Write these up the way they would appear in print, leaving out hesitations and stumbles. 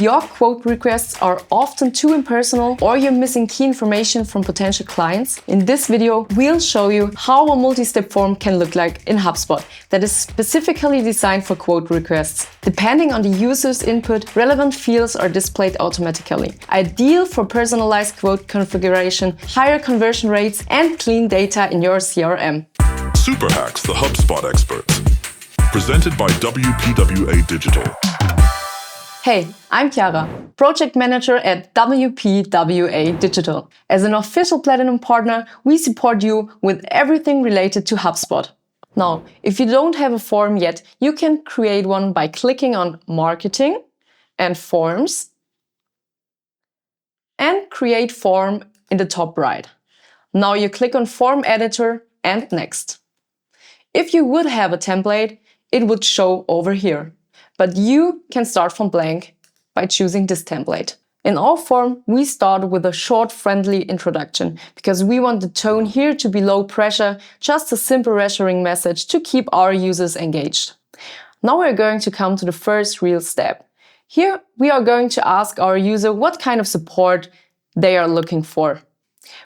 Your quote requests are often too impersonal or you're missing key information from potential clients? In this video, we'll show you how a multi-step form can look like in HubSpot that is specifically designed for quote requests. Depending on the user's input, relevant fields are displayed automatically. Ideal for personalized quote configuration, higher conversion rates, and clean data in your CRM. Super Hacks, the HubSpot experts. Presented by WPWA Digital. Hey, I'm Chiara, Project Manager at WPWA Digital. As an official Platinum partner, we support you with everything related to HubSpot. Now, if you don't have a form yet, you can create one by clicking on Marketing and Forms and Create Form in the top right. Now you click on Form Editor and Next. If you would have a template, it would show over here. But you can start from blank by choosing this template. In our form, we start with a short, friendly introduction because we want the tone here to be low pressure, just a simple reassuring message to keep our users engaged. Now we're going to come to the first real step. Here we are going to ask our user what kind of support they are looking for.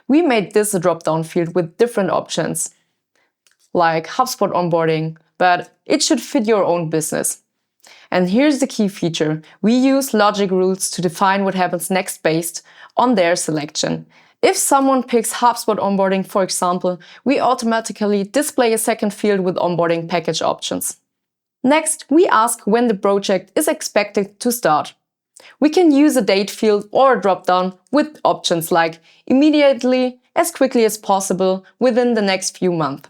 We made this a drop-down field with different options, like HubSpot onboarding, but it should fit your own business. And here's the key feature. We use logic rules to define what happens next based on their selection. If someone picks HubSpot onboarding, for example, we automatically display a second field with onboarding package options. Next, we ask when the project is expected to start. We can use a date field or a drop-down with options like immediately, as quickly as possible, within the next few months.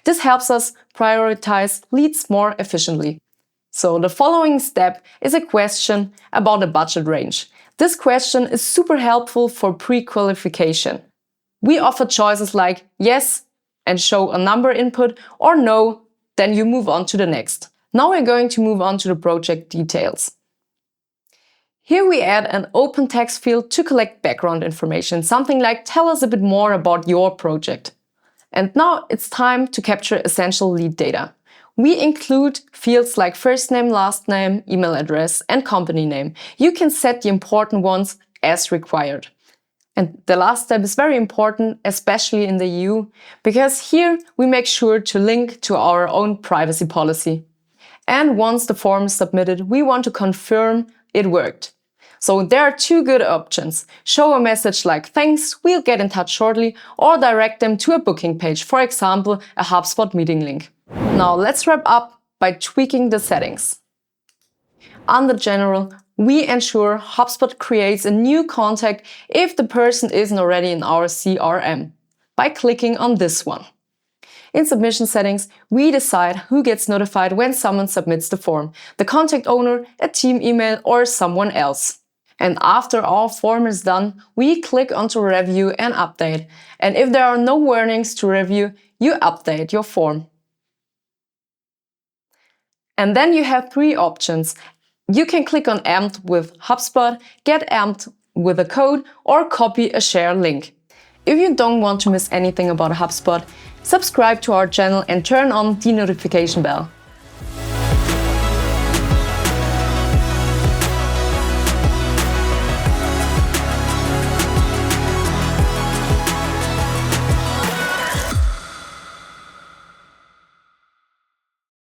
This helps us prioritize leads more efficiently. So the following step is a question about a budget range. This question is super helpful for pre-qualification. We offer choices like yes and show a number input or no, then you move on to the next. Now we're going to move on to the project details. Here we add an open text field to collect background information, something like tell us a bit more about your project. And now it's time to capture essential lead data. We include fields like first name, last name, email address, and company name. You can set the important ones as required. And the last step is very important, especially in the EU, because here we make sure to link to our own privacy policy. And once the form is submitted, we want to confirm it worked. So there are two good options. Show a message like thanks, we'll get in touch shortly, or direct them to a booking page, for example, a HubSpot meeting link. Now let's wrap up by tweaking the settings. Under General, we ensure HubSpot creates a new contact if the person isn't already in our CRM by clicking on this one. In Submission Settings, we decide who gets notified when someone submits the form, the contact owner, a team email, or someone else. And after our form is done, we click onto Review and Update. And if there are no warnings to review, you update your form. And then you have three options. You can click on Amped with HubSpot, get Amped with a code, or copy a share link. If you don't want to miss anything about HubSpot, subscribe to our channel and turn on the notification bell.